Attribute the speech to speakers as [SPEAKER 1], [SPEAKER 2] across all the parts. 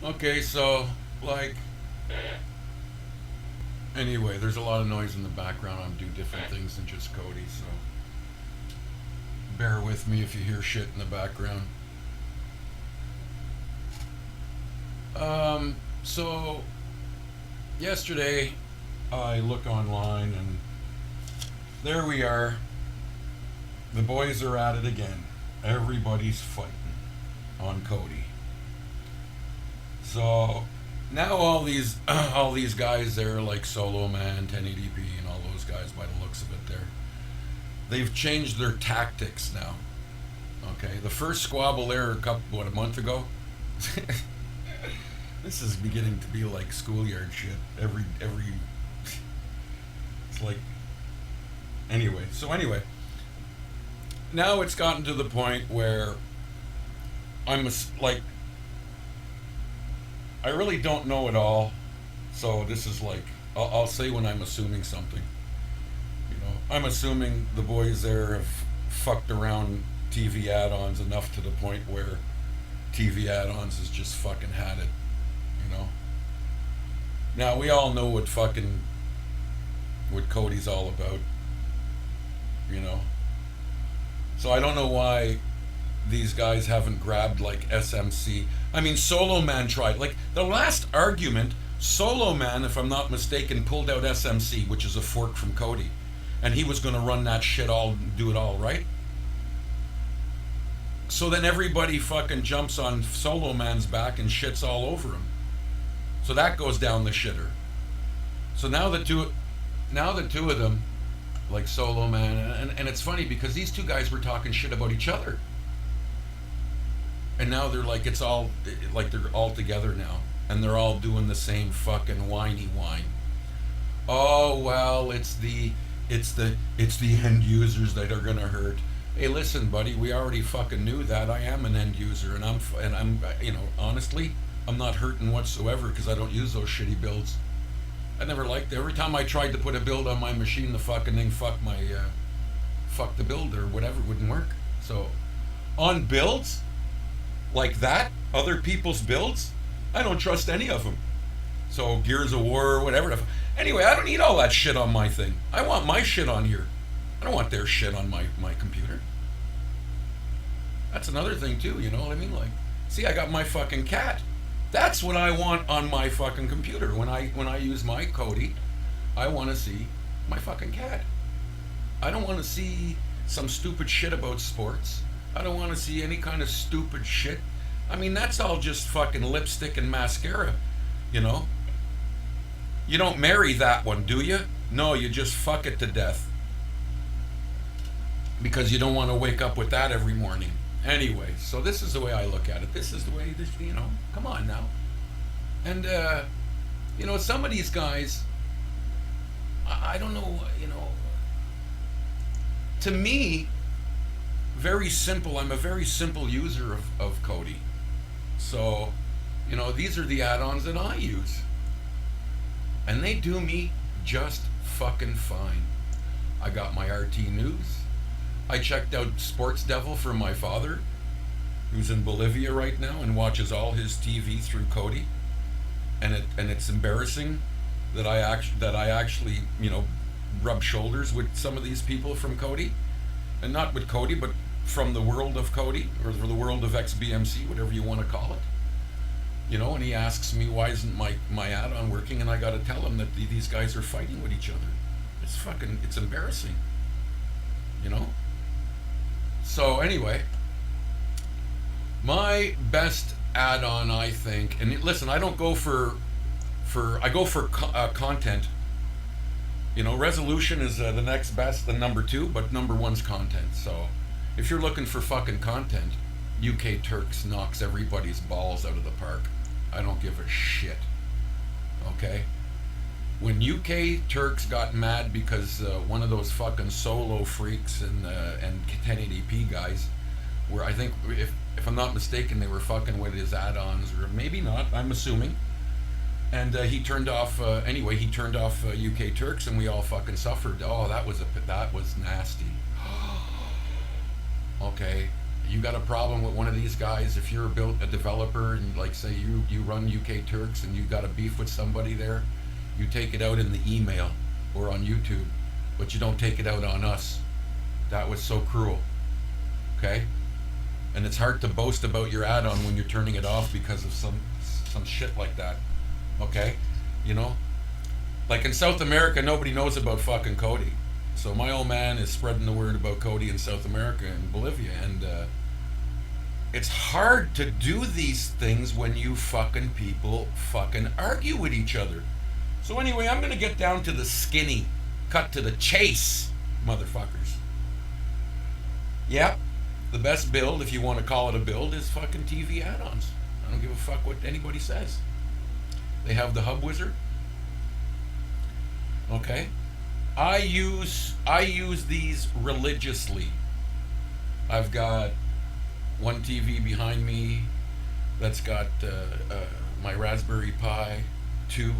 [SPEAKER 1] Okay, so, like, anyway, there's a lot of noise in the background. I'm doing different things than just Kodi, so bear with me if you hear shit in the background. So, yesterday I look online and there we are. The boys are at it again. Everybody's fighting on Kodi. So now all these guys there like Solo Man, 1080p, and all those guys by the looks of it there, they've changed their tactics now. Okay, the first squabble there a month ago. This is beginning to be like schoolyard shit. Every it's like anyway. So anyway, now it's gotten to the point where like I really don't know it all. So this is like I'll say when I'm assuming something. I'm assuming the boys there have fucked around TV add-ons enough to the point where TV add-ons has just fucking had it. You know. Now we all know what Kodi's all about. You know. So I don't know why these guys haven't grabbed like SMC. I mean, Solo Man tried. Like the last argument, Solo Man, if I'm not mistaken, pulled out SMC, which is a fork from Kodi, and he was going to run that shit do it all, right? So then everybody fucking jumps on Solo Man's back and shits all over him. So that goes down the shitter. So now the two of them, like Solo Man, and it's funny because these two guys were talking shit about each other. And now they're like they're all together now, and they're all doing the same fucking whiny whine. Oh well, it's the end users that are gonna hurt. Hey, listen, buddy, we already fucking knew that. I am an end user, and I'm honestly, I'm not hurting whatsoever because I don't use those shitty builds. I never liked it. Every time I tried to put a build on my machine, the fucking thing fuck the build or whatever, it wouldn't work. So on builds like that, other people's builds, I don't trust any of them. So Gears of War or whatever. Anyway, I don't need all that shit on my thing. I want my shit on here. I don't want their shit on my computer. That's another thing too, you know what I mean? Like, see, I got my fucking cat. That's what I want on my fucking computer. When I use my Kodi, I want to see my fucking cat. I don't want to see some stupid shit about sports. I don't want to see any kind of stupid shit. I mean, that's all just fucking lipstick and mascara, you know? You don't marry that one, do you? No, you just fuck it to death. Because you don't want to wake up with that every morning. Anyway, so this is the way I look at it. This is the way, come on now. And, some of these guys, I don't know, to me, very simple. I'm a very simple user of Kodi. So, these are the add-ons that I use. And they do me just fucking fine. I got my RT News. I checked out Sports Devil for my father, who's in Bolivia right now and watches all his TV through Kodi. And it's embarrassing that I actually rub shoulders with some of these people from Kodi, and not with Kodi, but from the world of Kodi or the world of XBMC, whatever you want to call it. And he asks me why isn't my add-on working, and I got to tell him that these guys are fighting with each other. It's embarrassing. So anyway, my best add-on, I think, and listen, I don't go I go for content. Resolution is the next best, the number two, but number one's content. So if you're looking for fucking content, UK Turks knocks everybody's balls out of the park. I don't give a shit. Okay? When UK Turks got mad because one of those fucking solo freaks and 1080p guys were, I think, if I'm not mistaken, they were fucking with his add-ons, or maybe not, I'm assuming. And he turned off, UK Turks, and we all fucking suffered. Oh, that was nasty. Okay. You got a problem with one of these guys? If you're a developer and like say you run UK Turks and you got a beef with somebody there, you take it out in the email or on YouTube, but you don't take it out on us. That was so cruel. Okay? And it's hard to boast about your add-on when you're turning it off because of some shit like that. Okay? You know? Like in South America, nobody knows about fucking Kodi. So my old man is spreading the word about Kodi in South America and Bolivia, and it's hard to do these things when you fucking people fucking argue with each other. So anyway, I'm gonna get down to the skinny, cut to the chase, motherfuckers. Yep, the best build, if you want to call it a build, is fucking TV add-ons. I don't give a fuck what anybody says. They have the Hub Wizard. Okay, I use these religiously. I've got one TV behind me that's got my Raspberry Pi 2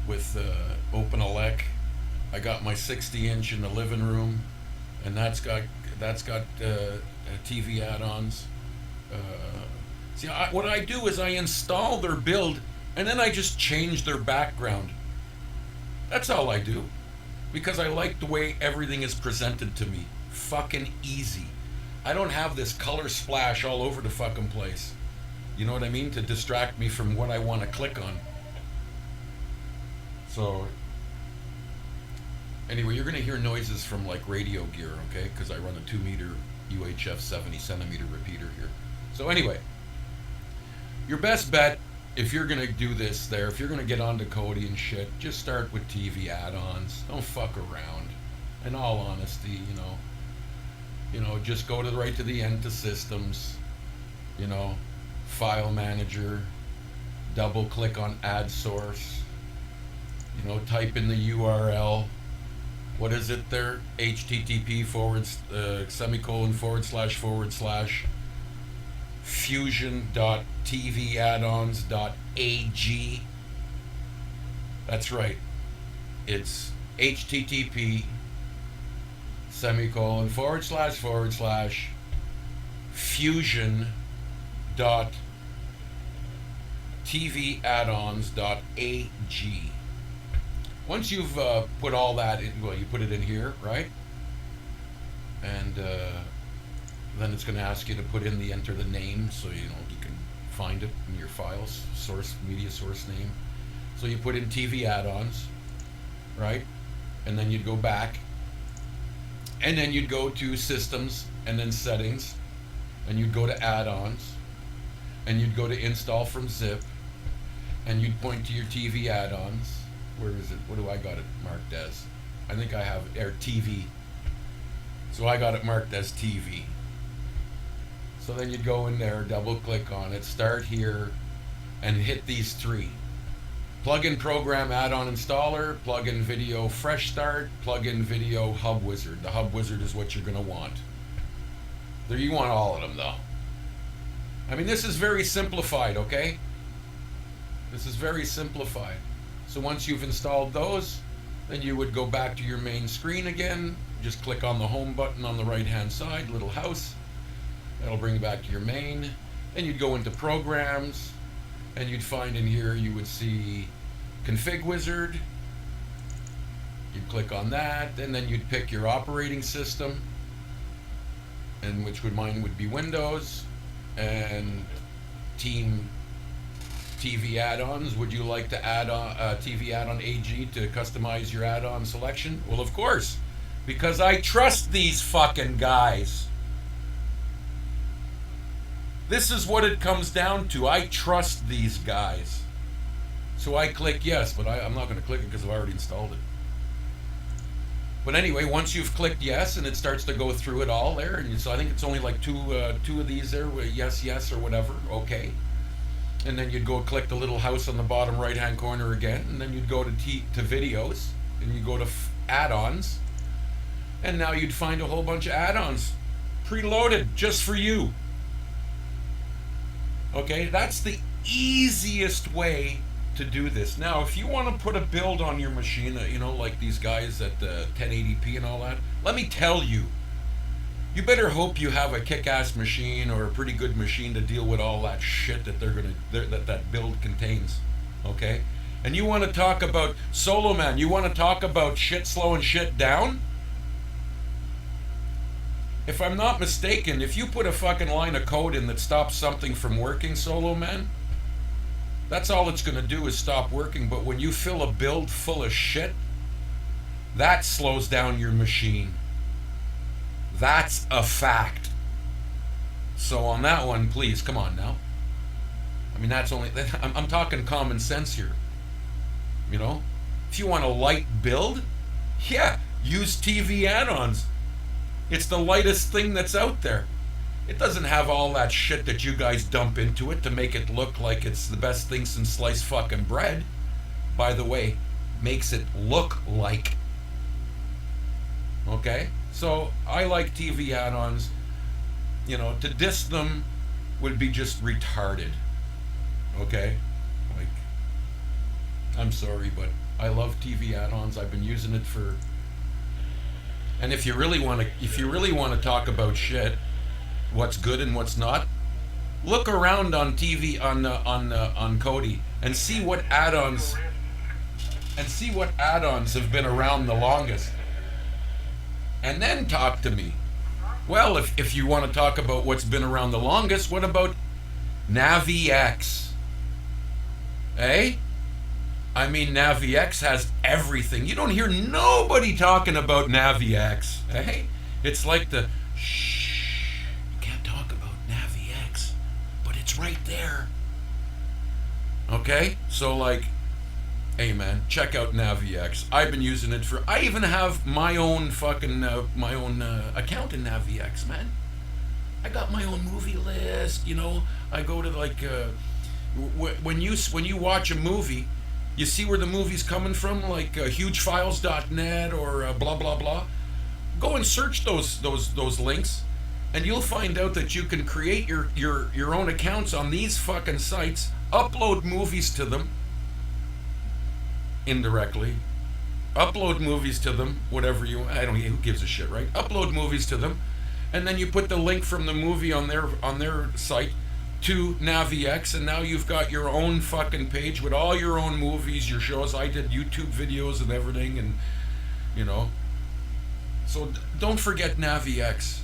[SPEAKER 1] with open elec. I got my 60-inch in the living room, and that's got TV add-ons. What I do is I install their build, and then I just change their background. That's all I do, because I like the way everything is presented to me. Fucking easy. I don't have this color splash all over the fucking place. You know what I mean? To distract me from what I want to click on. So, anyway, you're going to hear noises from like radio gear, okay? Because I run a 2-meter UHF 70-centimeter repeater here. So anyway, your best bet, if you're going to do this there, if you're going to get onto Kodi and shit, just start with TV add-ons. Don't fuck around. In all honesty, just go right to the end to systems, file manager, double click on add source, type in the URL. What is it there? HTTP // fusion.tvaddons.ag. That's right. It's HTTP / fusion.tvaddons.ag. Once you've put all that in, you put it in here, right? And then it's going to ask you to enter the name, so you can find it in your files, media source name. So you put in TV add-ons, right? And then you'd go back, and then you'd go to systems, and then settings, and you'd go to add-ons, and you'd go to install from zip, and you'd point to your TV add-ons. Where is it? What do I got it marked as? I think I have TV. So I got it marked as TV. So then you'd go in there, double click on it, start here, and hit these 3. Plug-in program add-on installer, plug-in video fresh start, plug-in video Hub Wizard. The Hub Wizard is what you're going to want. There, you want all of them though. I mean, this is very simplified, okay? This is very simplified. So once you've installed those, then you would go back to your main screen again. Just click on the home button on the right-hand side, little house. That'll bring you back to your main. Then you'd go into programs, and you'd find in here, you would see Config Wizard. You'd click on that, and then you'd pick your operating system, and mine would be Windows, and TV add-ons. Would you like to add on TV add-on AG to customize your add-on selection? Well, of course, because I trust these fucking guys. This is what it comes down to. I trust these guys. So I click yes, but I'm not going to click it because I've already installed it. But anyway, once you've clicked yes, and it starts to go through it all there, and so I think it's only like two of these there, yes, or whatever, okay. And then you'd go click the little house on the bottom right-hand corner again, and then you'd go to videos, and you go to add-ons, and now you'd find a whole bunch of add-ons preloaded just for you. Okay, that's the easiest way to do this. Now, if you want to put a build on your machine, like these guys at 1080p and all that, let me tell you, You better hope you have a kick-ass machine or a pretty good machine to deal with all that shit that that build contains. Okay? And you want to talk about Solo Man, you want to talk about shit slowing shit down? If I'm not mistaken, if you put a fucking line of code in that stops something from working, Solo Man, that's all it's going to do is stop working. But when you fill a build full of shit, that slows down your machine. That's a fact. So on that one, please, come on now. I mean, that's only, I'm talking common sense here. You know? If you want a light build, yeah, use TV add-ons. It's the lightest thing that's out there. It doesn't have all that shit that you guys dump into it to make it look like it's the best thing since sliced fucking bread. By the way, makes it look like. Okay? So, I like TV add-ons. You know, to diss them would be just retarded. Okay? Like, I'm sorry, but I love TV add-ons. I've been using it for... And if you really want to talk about shit, what's good and what's not, look around on TV on Kodi and see what add-ons have been around the longest, and then talk to me. Well, if you want to talk about what's been around the longest, what about NaviX? Eh? I mean, NaviX has everything. You don't hear nobody talking about NaviX. Eh? It's like the shh. You can't talk about NaviX, but it's right there. Okay? So like, hey man, check out NaviX. I've been using it for. I even have my own fucking account in NaviX, man. I got my own movie list. You know, I go to like when you watch a movie, you see where the movie's coming from, like hugefiles.net or blah blah blah. Go and search those links, and you'll find out that you can create your own accounts on these fucking sites, upload movies to them indirectly, upload movies to them, whatever you, I don't, who gives a shit, right? Upload movies to them, and then you put the link from the movie on their site to NaviX, and now you've got your own fucking page with all your own movies, your shows. I did YouTube videos and everything, and you know. So don't forget NaviX.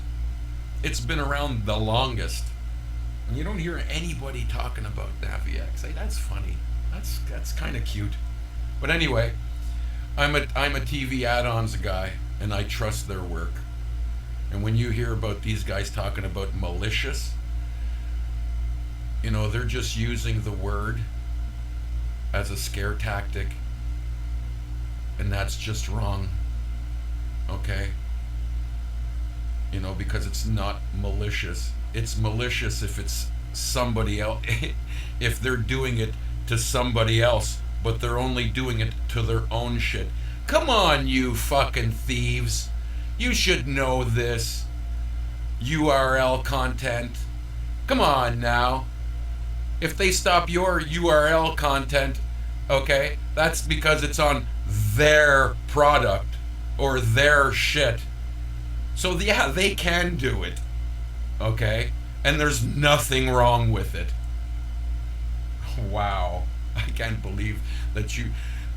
[SPEAKER 1] It's been around the longest, and you don't hear anybody talking about NaviX. Hey, that's funny. That's kind of cute. But anyway, I'm a TV add-ons guy, and I trust their work. And when you hear about these guys talking about malicious, you know, they're just using the word as a scare tactic, and that's just wrong. Okay? You know, because it's not malicious. It's malicious if it's somebody else, if they're doing it to somebody else, but they're only doing it to their own shit. Come on, you fucking thieves. You should know this. URL content. Come on now. If they stop your URL content, okay, that's because it's on their product or their shit. So yeah, they can do it. Okay? And there's nothing wrong with it. Wow. I can't believe that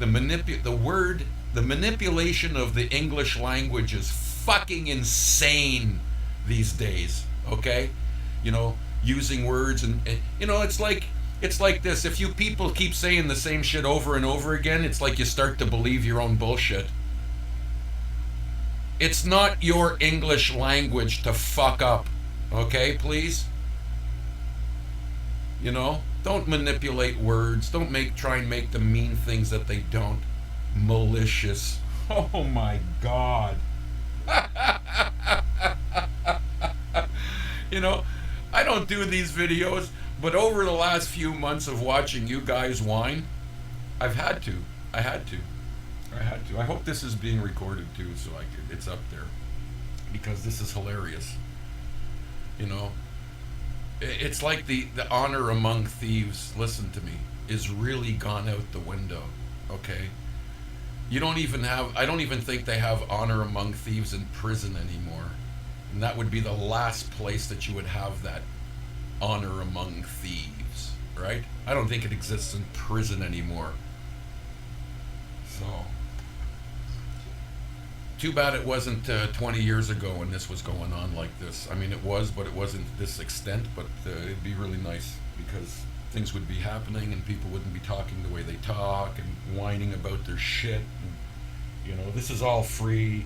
[SPEAKER 1] the manipulation of the English language is fucking insane these days, okay? You know, using words and you know, it's like this. If you people keep saying the same shit over and over again, it's like you start to believe your own bullshit. It's not your English language to fuck up, okay, please? You know? Don't manipulate words. Don't try and make them mean things that they don't. Malicious. Oh my God. You know, I don't do these videos, but over the last few months of watching you guys whine, I had to. I hope this is being recorded too, so it's up there, because this is hilarious. You know, it's like the honor among thieves, listen to me, is really gone out the window, okay? I don't even think they have honor among thieves in prison anymore. And that would be the last place that you would have that honor among thieves, right? I don't think it exists in prison anymore. So, too bad it wasn't 20 years ago when this was going on like this. I mean, it was, but it wasn't this extent. But it'd be really nice because things would be happening and people wouldn't be talking the way they talk and whining about their shit. And, this is all free.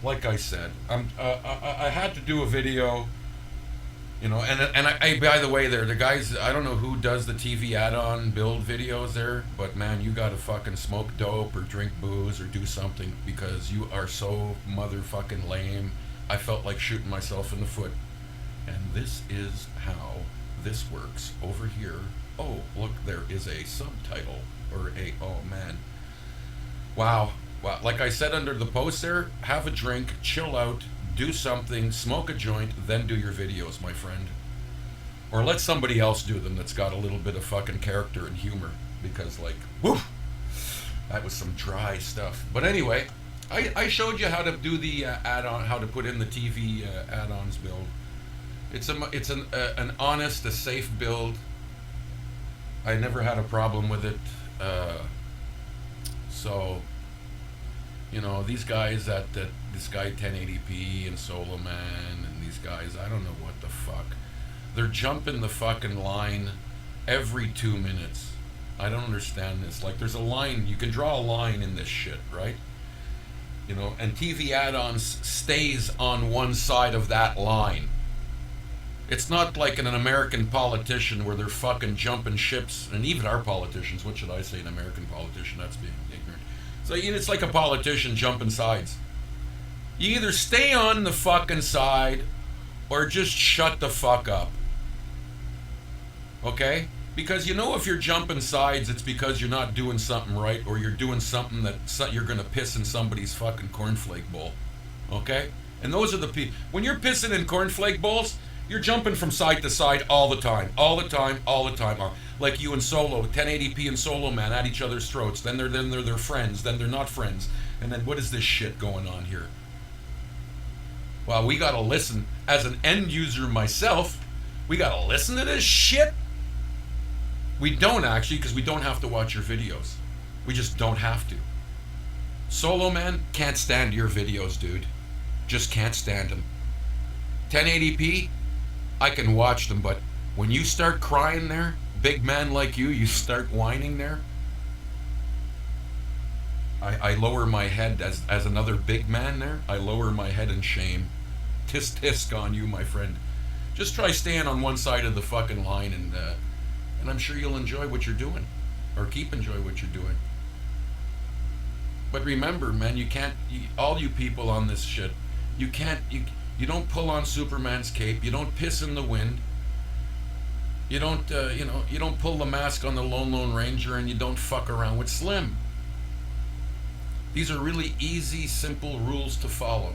[SPEAKER 1] Like I said, I had to do a video. And by the way, the guys, I don't know who does the TV add-on build videos there, but man, you gotta fucking smoke dope or drink booze or do something because you are so motherfucking lame. I felt like shooting myself in the foot. And this is how this works over here. Oh, look, there is a subtitle oh man. Wow. Like I said under the post there, have a drink, chill out, do something, smoke a joint, then do your videos, my friend. Or let somebody else do them that's got a little bit of fucking character and humor. Because, whoo, that was some dry stuff. But anyway, I showed you how to do the add-on, how to put in the TV add-ons build. It's an honest, a safe build. I never had a problem with it. So, these guys this guy 1080p and Solo Man and these guys, I don't know what the fuck. They're jumping the fucking line every 2 minutes. I don't understand this. There's a line, you can draw a line in this shit, right? And TV add-ons stays on one side of that line. It's not like an American politician where they're fucking jumping ships, and even our politicians, what should I say, an American politician, that's being ignorant. So it's like a politician jumping sides. You either stay on the fucking side or just shut the fuck up. Okay? Because if you're jumping sides, it's because you're not doing something right or you're doing something that you're going to piss in somebody's fucking cornflake bowl. Okay? And those are the people. When you're pissing in cornflake bowls, you're jumping from side to side all the time. All the time. Like you and Solo, 1080p and Solo Man at each other's throats. Then they're friends. Then they're not friends. And then what is this shit going on here? Well, we gotta listen. As an end user myself, we gotta listen to this shit. We don't actually, because we don't have to watch your videos. We just don't have to. Solo Man, can't stand your videos, dude. Just can't stand them. 1080p, I can watch them, but when you start crying there, big man like you start whining there, I lower my head as another big man there. I lower my head in shame. Tisk tisk on you, my friend. Just try staying on one side of the fucking line, and I'm sure you'll enjoy what you're doing, or keep enjoying what you're doing. But remember, man, all you people on this shit, you don't pull on Superman's cape. You don't piss in the wind. You don't pull the mask on the Lone Ranger, and you don't fuck around with Slim. These are really easy, simple rules to follow.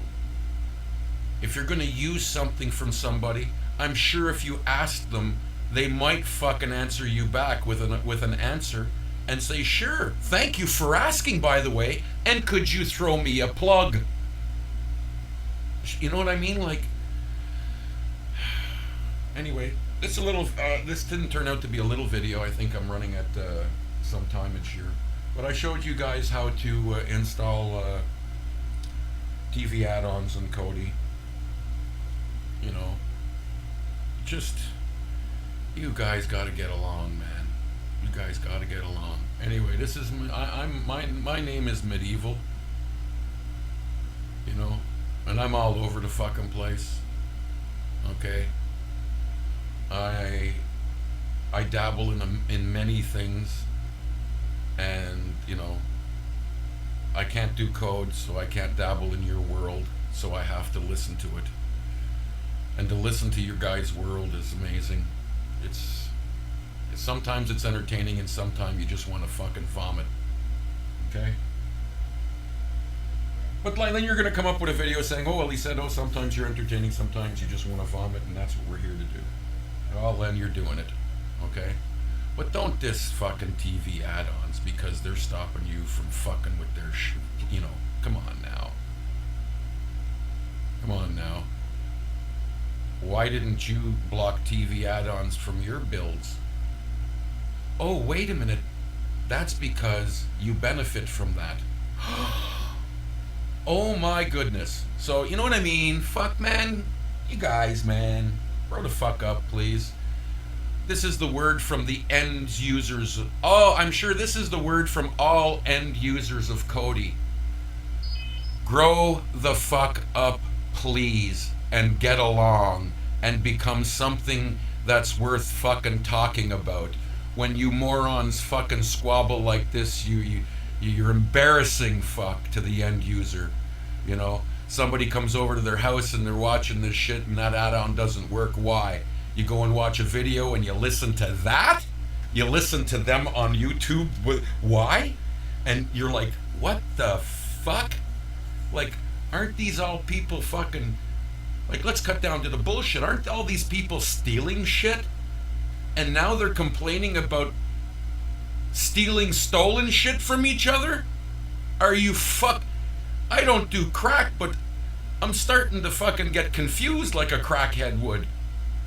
[SPEAKER 1] If you're going to use something from somebody, I'm sure if you ask them, they might fucking answer you back with an answer and say, sure, thank you for asking, by the way, and could you throw me a plug? You know what I mean? Anyway, this didn't turn out to be a little video. I think I'm running at some timage here. But I showed you guys how to install TV add-ons in Kodi. Just, you guys got to get along, man. You guys got to get along. Anyway, this is my name is Medieval. And I'm all over the fucking place. Okay. I dabble in many things. And I can't do code, so I can't dabble in your world, so I have to listen to it. And to listen to your guys' world is amazing. Sometimes it's entertaining, and sometimes you just want to fucking vomit. Okay? But then you're going to come up with a video saying, oh, well, he said, sometimes you're entertaining, sometimes you just want to vomit, and that's what we're here to do. Well, then you're doing it. Okay? But don't diss fucking TV add-ons because they're stopping you from fucking with their come on now. Come on now. Why didn't you block TV add-ons from your builds? Oh, wait a minute. That's because you benefit from that. Oh my goodness. So, you know what I mean? Fuck, man. You guys, man. Grow the fuck up, please. This is the word from the end users. Oh, I'm sure this is the word from all end users of Kodi. Grow the fuck up, please, and get along and become something that's worth fucking talking about. When you morons fucking squabble like this, you're embarrassing fuck to the end user. You know, somebody comes over to their house and they're watching this shit and that add-on doesn't work. Why? You go and watch a video and you listen to that? You listen to them on YouTube. Why? And you're like, what the fuck? Like, aren't these all people fucking... Like, let's cut down to the bullshit. Aren't all these people stealing shit? And now they're complaining about stealing stolen shit from each other? Are you fuck... I don't do crack, but I'm starting to fucking get confused like a crackhead would.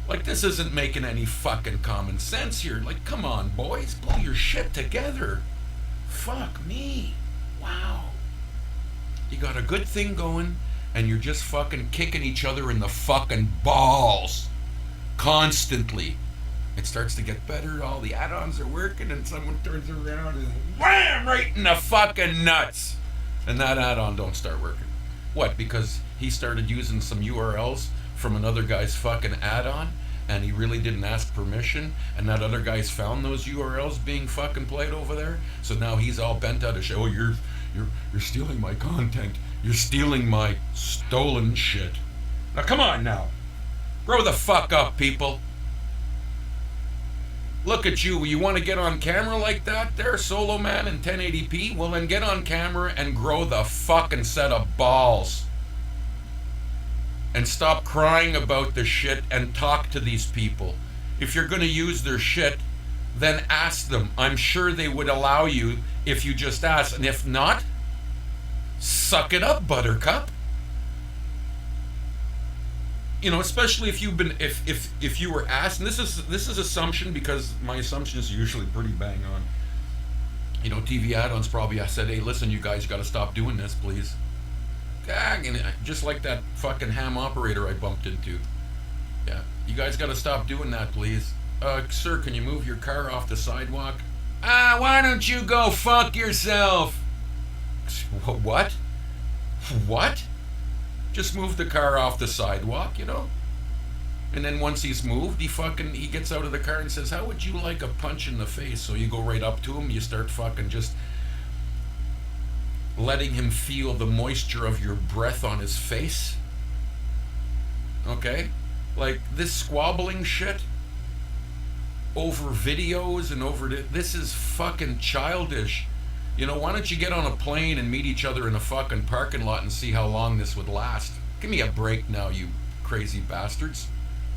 [SPEAKER 1] Like, this isn't making any fucking common sense here. Like, come on, boys. Pull your shit together. Fuck me. Wow. You got a good thing going, and you're just fucking kicking each other in the fucking balls. Constantly. It starts to get better, all the add-ons are working, and someone turns around and wham! Right in the fucking nuts! And that add-on don't start working. What, because he started using some URLs from another guy's fucking add-on, and he really didn't ask permission, and that other guy's found those URLs being fucking played over there, so now he's all bent out of shit. Oh, you're stealing my content. You're stealing my stolen shit. Now come on now. Grow the fuck up, people. Look at you. You want to get on camera like that there, Solo Man in 1080p? Well, then get on camera and grow the fucking set of balls. And stop crying about the shit and talk to these people. If you're going to use their shit, then ask them. I'm sure they would allow you if you just ask. And if not, suck it up, Buttercup. You know, especially if you've been, if you were asked, and this is assumption, because my assumption is usually pretty bang on. You know, TV add-ons probably said, hey, listen, you guys got to stop doing this, please. And just like that fucking ham operator I bumped into. Yeah, you guys got to stop doing that, please. Sir, can you move your car off the sidewalk? Why don't you go fuck yourself? What? What? Just move the car off the sidewalk, you know? And then once he's moved, he gets out of the car and says, how would you like a punch in the face? So you go right up to him, you start fucking just letting him feel the moisture of your breath on his face. Okay? Like, this squabbling shit over videos and over this is fucking childish. You know, why don't you get on a plane and meet each other in a fucking parking lot and see how long this would last? Give me a break now, you crazy bastards.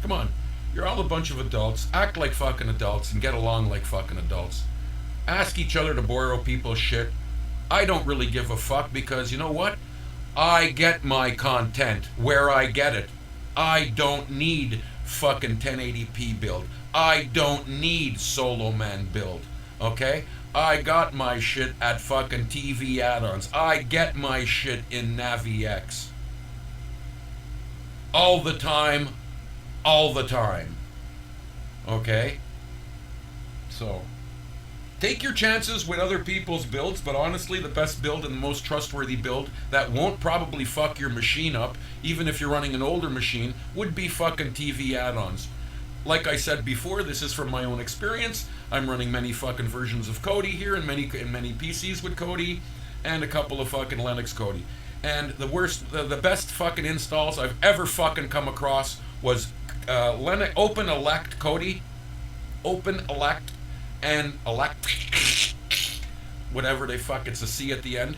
[SPEAKER 1] Come on. You're all a bunch of adults. Act like fucking adults and get along like fucking adults. Ask each other to borrow people's shit. I don't really give a fuck because, you know what? I get my content where I get it. I don't need fucking 1080p build. I don't need Solo Man build. Okay? I got my shit at fucking TV add-ons. I get my shit in NaviX. All the time. All the time. Okay? So, take your chances with other people's builds, but honestly, the best build and the most trustworthy build that won't probably fuck your machine up, even if you're running an older machine, would be fucking TV add-ons. Like I said before, this is from my own experience. I'm running many fucking versions of Kodi here and many PCs with Kodi and a couple of fucking Linux Kodi. And the best fucking installs I've ever fucking come across was Open Elect Kodi, Open Elect and Elect, whatever they fuck, it's a C at the end.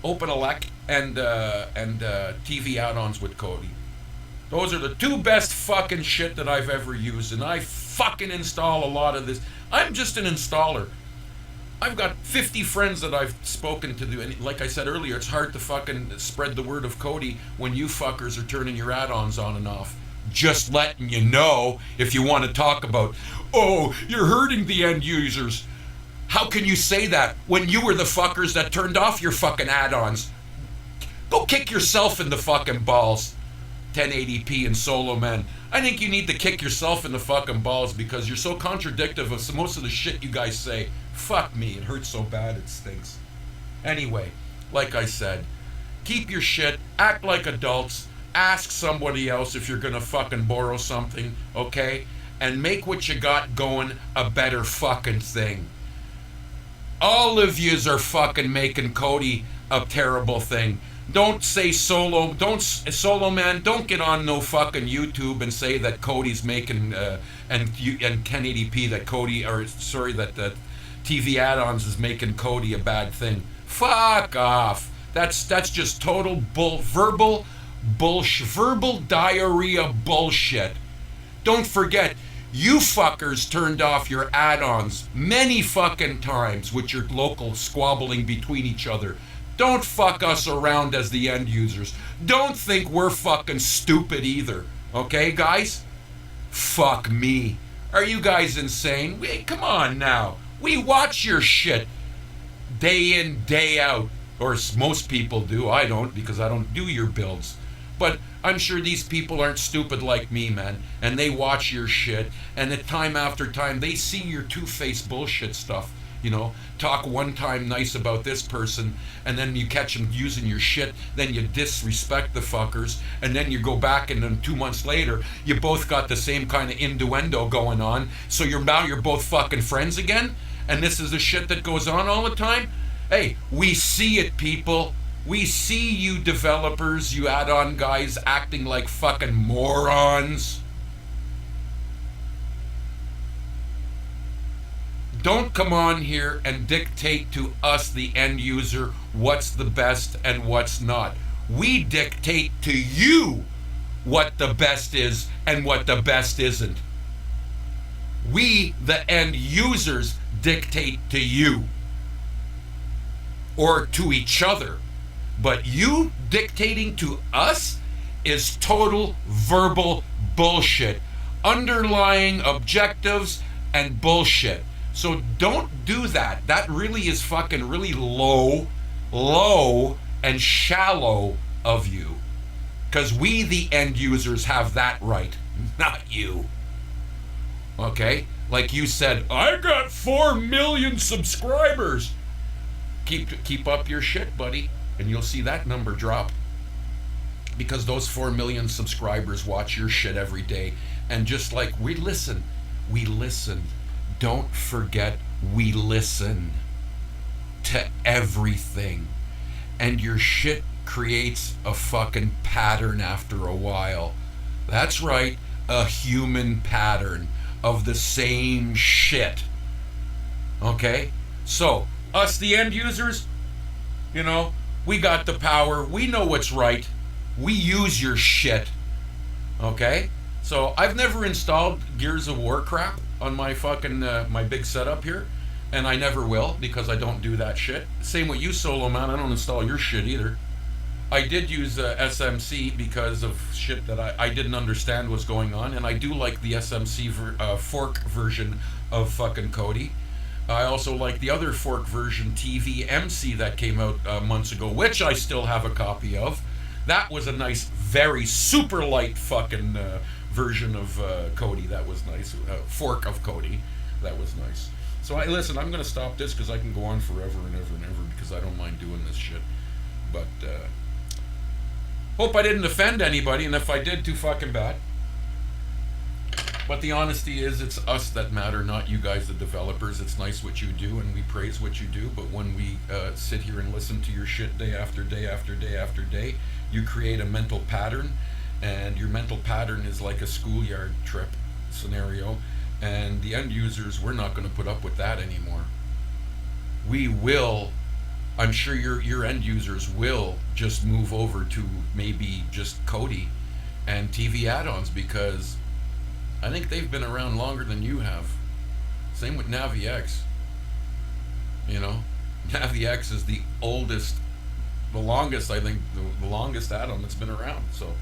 [SPEAKER 1] Open Elect and TV add-ons with Kodi. Those are the two best fucking shit that I've ever used, and I fucking install a lot of this. I'm just an installer. I've got 50 friends that I've spoken to, and like I said earlier, it's hard to fucking spread the word of Kodi when you fuckers are turning your add-ons on and off. Just letting you know, if you want to talk about, oh, you're hurting the end users. How can you say that when you were the fuckers that turned off your fucking add-ons? Go kick yourself in the fucking balls. 1080p and solo, man. I think you need to kick yourself in the fucking balls because you're so contradictive of most of the shit you guys say. Fuck me, it hurts so bad it stinks. Anyway, like I said, keep your shit, act like adults, ask somebody else if you're gonna fucking borrow something, okay? And make what you got going a better fucking thing. All of yous are fucking making Kodi a terrible thing. Don't say solo man, don't get on no fucking YouTube and say that Kodi's making and 1080p that Kodi, or sorry, that TV add-ons is making Kodi a bad thing. Fuck off. That's just total verbal diarrhea bullshit. Don't forget, you fuckers turned off your add-ons many fucking times with your local squabbling between each other. Don't fuck us around as the end users. Don't think we're fucking stupid either. Okay, guys? Fuck me. Are you guys insane? Come on now. We watch your shit day in, day out. Or most people do. I don't, because I don't do your builds. But I'm sure these people aren't stupid like me, man. And they watch your shit. And at time after time, they see your two-faced bullshit stuff. You know, talk one time nice about this person, and then you catch them using your shit, then you disrespect the fuckers, and then you go back and then 2 months later, you both got the same kind of innuendo going on, so you're both fucking friends again, and this is the shit that goes on all the time? Hey, we see it, people. We see you developers, you add-on guys acting like fucking morons. Don't come on here and dictate to us, the end user, what's the best and what's not. We dictate to you what the best is and what the best isn't. We, the end users, dictate to you or to each other. But you dictating to us is total verbal bullshit. Underlying objectives and bullshit. So don't do that. That really is fucking really low and shallow of you. Because we, the end users, have that right, not you. Okay? Like you said, I got 4 million subscribers. Keep up your shit, buddy, and you'll see that number drop. Because those 4 million subscribers watch your shit every day. And just like we listen. Don't forget, we listen to everything. And your shit creates a fucking pattern after a while. That's right, a human pattern of the same shit. Okay? So, us the end users, you know, we got the power. We know what's right. We use your shit. Okay? So, I've never installed Gears of War crap on my fucking, my big setup here. And I never will, because I don't do that shit. Same with you, Solo Man. I don't install your shit either. I did use SMC because of shit that I didn't understand was going on. And I do like the SMC fork version of fucking Kodi. I also like the other fork version, TVMC, that came out months ago, which I still have a copy of. That was a nice, very super light fucking version of Kodi. That was nice. Fork of Kodi. That was nice. So listen, I'm going to stop this because I can go on forever and ever and ever because I don't mind doing this shit. But hope I didn't offend anybody, and if I did, too fucking bad. But the honesty is, it's us that matter, not you guys, the developers. It's nice what you do, and we praise what you do, but when we sit here and listen to your shit day after day after day after day, you create a mental pattern, and your mental pattern is like a schoolyard trip scenario, and the end users, we're not going to put up with that anymore. We will, I'm sure your end users will just move over to maybe just Kodi and TV add-ons, because I think they've been around longer than you have. Same with NaviX. You know, NaviX is the oldest, the longest, I think, the longest add-on that's been around. So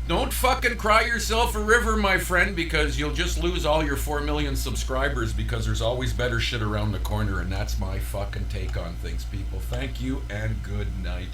[SPEAKER 1] don't fucking cry yourself a river, my friend, because you'll just lose all your 4 million subscribers, because there's always better shit around the corner, and that's my fucking take on things, people. Thank you and good night.